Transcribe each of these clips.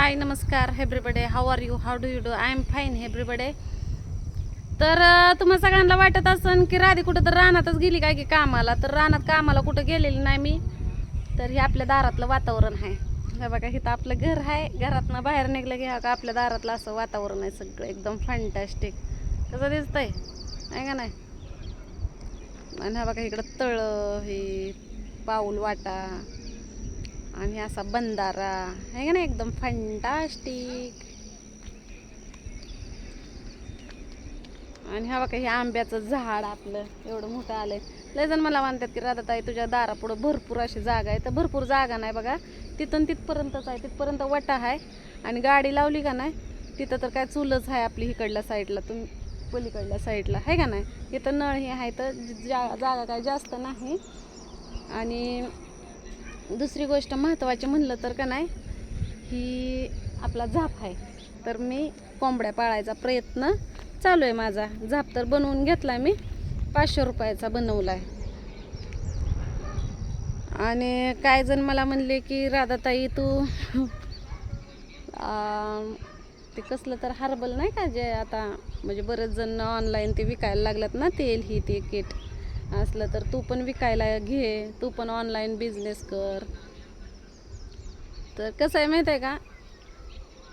हाय नमस्कार everybody, how are you, how do you do. I am fine everybody. तर तुम्हाला सगळ्यांना वाटत असन की राधी कुठं तर रानातच गेली काय की कामाला. तर रानात कामाला कुठं गेलेली नाही मी. तर हे आपल्या दारातलं वातावरण आहे. हे बघा इथं आपलं घर आहे. घरातनं बाहेर निघलं की हा का आपल्या दारातलं असं वातावरण आहे. सगळं एकदम फॅन्टॅस्टिक. कसं दिसतंय आहे का नाही. आणि हा बघा इकडं तळ, हे पाऊल वाटा आणि असा बंधारा आहे का नाही, एकदम फंटास्टिक. आणि हा बघा हे आंब्याचं झाड आपलं एवढं मोठं आलंय. लय जण मला म्हणतात की राधाताई तुझ्या दारापुढं भरपूर अशी जागा आहे. तर भरपूर जागा नाही बघा, तिथून तिथपर्यंतच आहे. तिथपर्यंत वटा आहे आणि गाडी लावली का नाही तिथं तर काय चुलच आहे आपली इकडल्या साईडला, तुम्ही पलीकडल्या साईडला आहे का नाही. इथं नळ हे आहे तर जागा काय जास्त नाही. आणि दुसरी गोष्ट महत्त्वाची म्हणलं तर का नाही, ही आपला झाप आहे. तर मी कोंबड्या पाळायचा प्रयत्न चालू आहे माझा. झाप तर बनवून घेतला मी, 500 रुपयाचा बनवला आहे. आणि काय जण मला म्हणले की राधाताई तू ते कसलं तर हर्बल नाही का, जे आता म्हणजे बरेच जण ऑनलाईन ते विकायला लागल्यात ना, तेल ही ते किट असलं, तर तू पण विकायला घे, तू पण ऑनलाईन बिझनेस कर. तर कसं आहे माहीत आहे का,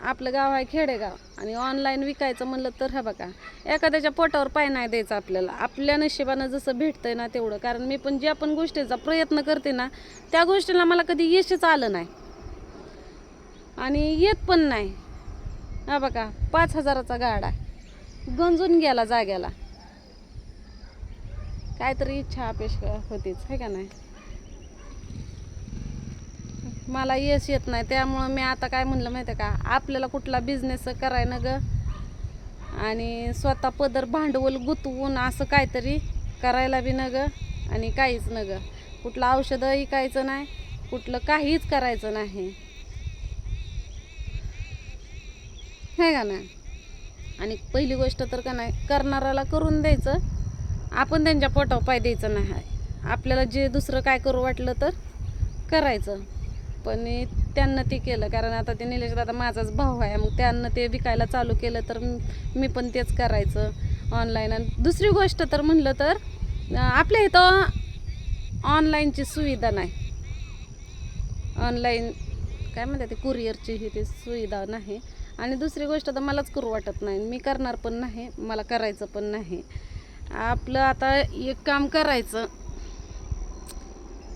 आपलं गाव आहे खेडेगाव आणि ऑनलाईन विकायचं म्हणलं तर हा बघा एखाद्याच्या पोटावर पाय नाही द्यायचं आपल्याला. आपल्या नशिबानं जसं भेटतंय ना तेवढं. कारण मी पण ज्या पण गोष्टीचा प्रयत्न करते ना त्या गोष्टीला मला कधी यशच आलं नाही आणि येत पण नाही. हा बघा 5,000चा गाडा गंजून गेला जाग्याला. काहीतरी इच्छा अपेक्षा होतीच आहे का नाही. मला यश येत नाही, त्यामुळं मी आता काय म्हणलं माहिती आहे का, आपल्याला कुठला बिझनेस कराय न ग आणि स्वतः पदर भांडवल गुंतवून असं काहीतरी करायला बी न ग आणि काहीच न ग. कुठलं औषधं विकायचं नाही, कुठलं काहीच करायचं नाही आहे का नाही. आणि पहिली गोष्ट तर का नाही, करणाऱ्याला करून द्यायचं, आपण त्यांच्या पोटावर पाय द्यायचं नाही. आपल्याला जे दुसरं काय करू वाटलं तर करायचं. पण त्यांना ते केलं, कारण आता ते निलेश दादा माझाच भाऊ आहे, मग त्यांना ते विकायला चालू केलं तर मी पण तेच करायचं ऑनलाईन. आणि दुसरी गोष्ट तर म्हणलं तर आपल्या इथं ऑनलाईनची सुविधा नाही. ऑनलाईन काय म्हणतात ते कुरिअरची ही ती सुविधा नाही. आणि दुसरी गोष्ट तर मलाच करू वाटत नाही, मी करणार पण नाही, मला करायचं पण नाही. आपलं आता एक काम करायचं,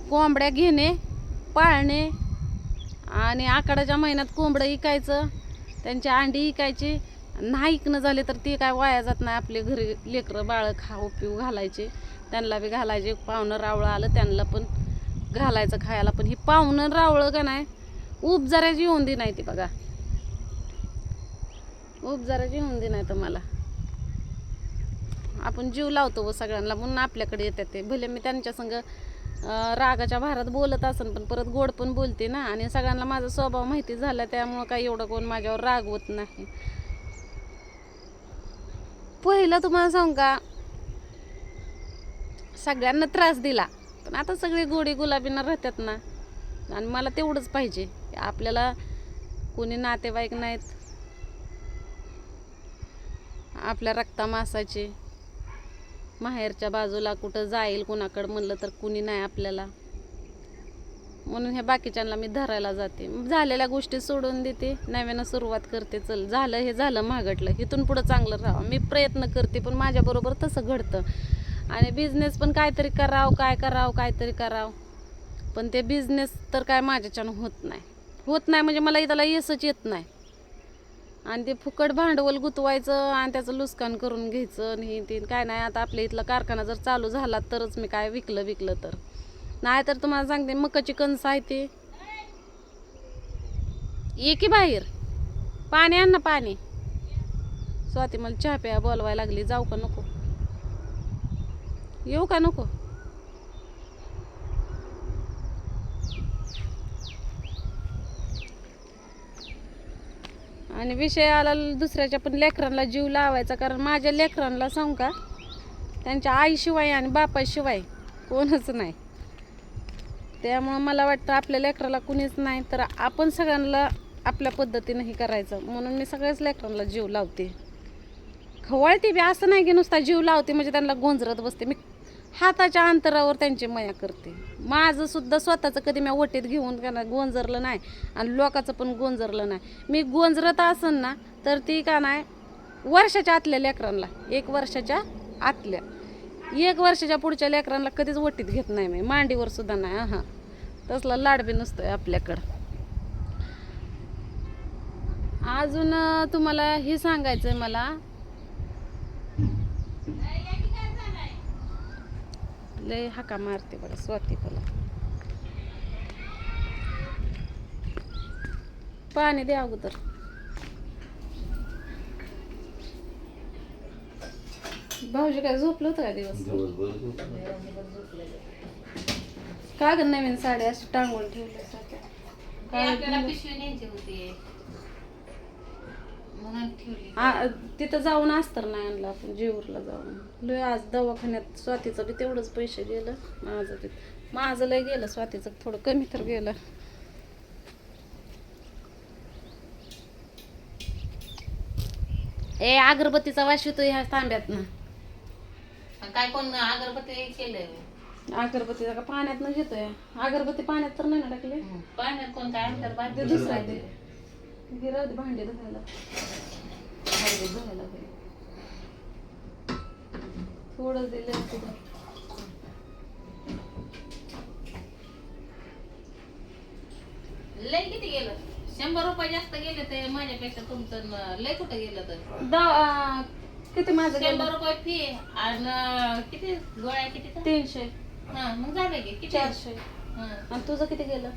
कोंबड्या घेणे, पाळणे आणि आखाडाच्या महिन्यात कोंबडं विकायचं, त्यांची अंडी विकायची. नाही इकणं झाले तर ती काय वाया जात नाही. आपले घरी लेकरं बाळं खाऊ पिऊ घालायचे, त्यांना बी घालायचे. पाहुणं रावळं आलं त्यांना पण घालायचं खायला. पण ही पाहुणं रावळं का नाही उपजाराची येऊन दे नाही ती बघा, उपजाराची येऊन दे नाही तर मला. आपण जीव लावतो व सगळ्यांना म्हणून आपल्याकडे येतात ते. भले मी त्यांच्या संग रागाच्या भारात बोलत असन पण परत गोड पण बोलते ना. आणि सगळ्यांना माझा स्वभाव माहिती झाला, त्यामुळं काही एवढं कोण माझ्यावर रागवत नाही. पहिलं तुम्हाला सांगू का, सगळ्यांना त्रास दिला, पण आता सगळे गोडी गुलाबीनं राहतात ना. आणि मला तेवढंच पाहिजे, आपल्याला कोणी नातेवाईक नाहीत आपल्या रक्तामासाचे. माहेरच्या बाजूला कुठं जाईल कुणाकडं म्हणलं तर कुणी नाही आपल्याला. म्हणून ह्या बाकीच्यांना मी धरायला जाते, झालेल्या गोष्टी सोडून देते, नव्यानं सुरुवात करते. चल झालं हे झालं, महागटलं, इथून पुढं चांगलं राहावं. मी प्रयत्न करते पण माझ्याबरोबर तसं घडतं. आणि बिझनेस पण काहीतरी करावं, काहीतरी करावं, पण ते बिझनेस तर काय माझ्याच्यानं होत नाही म्हणजे मला इथला यशच येत नाही. आणि ते फुकट भांडवल गुंतवायचं आणि त्याचं नुकसान करून घ्यायचं आणि हे ते काय नाही. आता आपल्या इथला कारखाना जर चालू झाला तरच मी काय विकलं तर नाही. तर तुम्हाला सांगते मकाची कणसं आहे ते ये की बाहेर, पाणी आण ना पाणी. स्वाती मला चहा प्या बोलवायला लागली, जाऊ का नको, येऊ का नको. आणि विषय आला दुसऱ्याच्या पण लेकरांना जीव लावायचा. कारण माझ्या लेकरांना सांगू का, त्यांच्या आईशिवाय आणि बापाशिवाय कोणच नाही. त्यामुळं मला वाटतं आपल्या लेकराला कुणीच नाही, तर आपण सगळ्यांना आपल्या पद्धतीनं हे करायचं. म्हणून मी सगळ्याच लेकरांना जीव लावते, खवळते बी. असं नाही की नुसता जीव लावते म्हणजे त्यांना गोंजरत बसते. मी हाताच्या अंतरावर त्यांची माया करते. माझं सुद्धा स्वतःचं कधी मी ओटीत घेऊन का नाही गोंजरलं नाही आणि लोकाचं पण गोंजरलं नाही. मी गोंजरत असन ना तर ती का नाही वर्षाच्या आतल्या लेकरांना, 1 वर्षाच्या आतल्या, 1 वर्षाच्या पुढच्या लेकरांना कधीच ओटीत घेत नाही मी, मांडीवर सुद्धा नाही. हां, तसला लाड बी नसतोय आपल्याकडं. अजून तुम्हाला हे सांगायचं आहे मला, लय हाका मारते बरं स्वाती. मला पाणी द्या अगोदर. भाऊजी काय झोपलं होतं का दिवस? का ग नवीन साडी अशी टांगून ठेवली? तिथं जाऊन अस्तर नाही आणलं आपण, जेऊरला जाऊन. लय आज दवाखान्यात स्वातीचं बी तेवढंच पैसे गेलं, माझं लय गेलं, स्वातीचं थोडं कमी तर गेलं. अगरबत्तीचा वास येतो ह्या तांब्यात ना. काय कोण अगरबत्ती केलंय? अगरबत्तीचा का पाण्यात न घेतोय? अगरबत्ती पाण्यात तर नाही ना टाकले. पाण्यात कोण काय आणतात? ते दुसरा आहे ते. गिरात भांडे धुवायला थोडं दिलं तिथं. लय किती गेलं? 100 रुपये जास्त गेले ते माझ्यापेक्षा. तुमचं लय कुठं गेलं तर? किती माझं 100 रुपये फी आणि किती गोळ्या किती? 300. हा, मग झालं की किती? 400. आणि तुझं किती गेलं?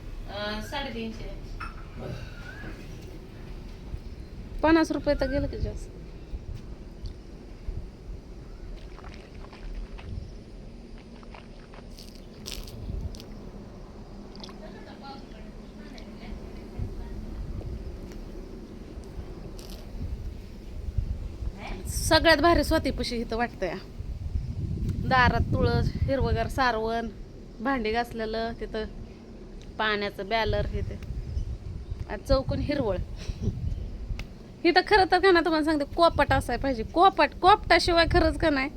350. 50 रुपये तर गेलं की जास्त. सगळ्यात भारी स्वातीपाशी इथं वाटतंय. दारात तुळस, हिरवगार सारवण, भांडी घासलेलं, तिथं पाण्याचं बॅलर, हे ते चौकून हिरवळ. इथं खरं तर का ना तुम्हाला सांगते, कोपट असाय पाहिजे. कोपटाशिवाय खरंच का नाही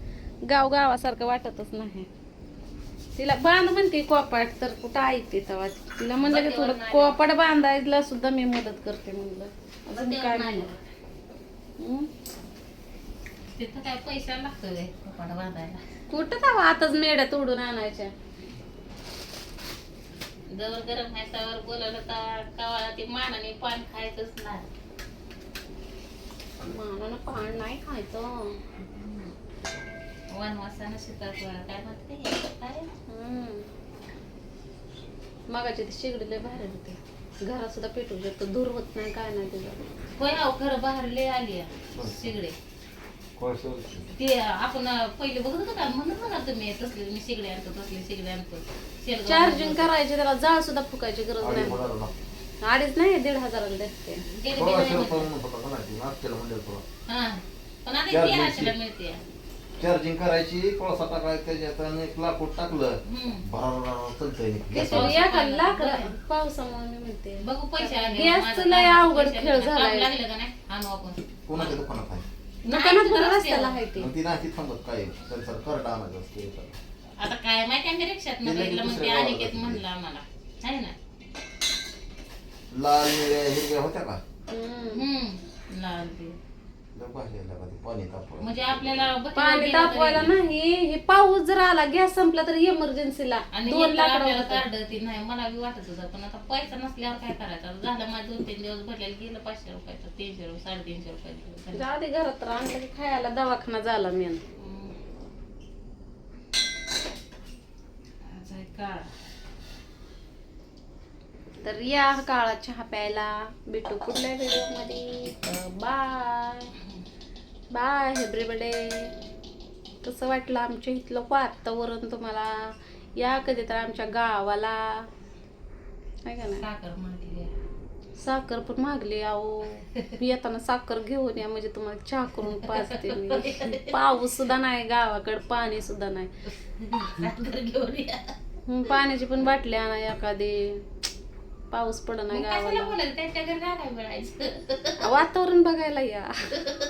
गावासारखं वाटतच नाही. तिला बांध म्हणते कोपाट, तर कुठं ऐकते तेव्हा. तिला म्हणलं की थोडं कोपाट बांधायला सुद्धा मी मदत करते. म्हणलं अजून काय नाही. तिथं काय पैसा लागतोय कपाट बांधायला? कुठं तेव्हा आताच मेड्या तोडून आणायच्या. जवळ गरम आहे त्यावर बोलवलं तर कवाला ते मानाने पान खायचंच नाही. मानानं पान नाही खायचं. वनवासानं सीताफळ काय म्हणते काय? मगाची ती शेगडी लय भारी होते. घरात सुद्धा पेटू शकतो, दूर होत नाही, काय नाही तिला. होय अहो, खरं बाहेर लय आली शेगडे. ते आपण पहिले बघत होतो का? म्हणत ना तुम्ही तसले मी शेगडे आणतो, तसले शेगडे आणतो. चार्जिंग करायचे, त्याला जाळ सुद्धा फुकायची गरज नाही. 2.5 नाही 1,500 देते. पण आता ती आशेला मिळते. चार्जिंग करायची, कोळसा टाकायचा त्याच्यात आणि एक लाकूड टाकलं, पावसामुळे मी म्हणते बघू पैसे आले. गॅसचं लय अवघड खेळ झालाय. लागलं का नाही आणू आपण. कोणाच्या दुकानात आहे? दुकानात रस्त्याला आहे ते. ती नाही थांबत काय त्यांचा करड आणायचं असते. आता काय माहिती आम्ही रिक्षात बघितलं मग ते अनिकेत म्हणलं आम्हाला आहे ना. लाल निळ्या हिरव्या होत्या का? लाल ते पाणी तापवायला. म्हणजे आपल्याला पाणी तापवायला नाही. हे पाऊस जर आला, गॅस संपला तर इमर्जन्सीला आणि 2 लाकडावर कार्ड ती नाही. मला बी वाटत होतं पण आता पैसा नसल्यावर काय करायचं. झालं माझं 2-3 दिवस भरलेलं गेलं 500 रुपयाचं, 300 रुपये 350 रुपये. आधी घरात तर आणलं की खायला दवाखाना झाला मेन. काळ तर या काळात चहा प्यायला भेटू पुढल्या व्हिडिओ मध्ये. Bye bye everybody. कसं वाटलं आमच्या इथलं वातावरण तुम्हाला? या कधी तर आमच्या गावाला. आहे का नाही? साखर मागली, साखर पण मागली. अहो येताना साखर घेऊन या, म्हणजे तुम्हाला चहा करून पाजते मी. पाऊस सुद्धा नाही गावाकडे, पाणी सुद्धा नाही. साखर घेऊन या. पाण्याची पण बाटली आणा एखादी. पाऊस पडना मग कशाला गावाला. बोलायचं त्यांच्या घरी काय मिळायचं वातावरण बघायला या.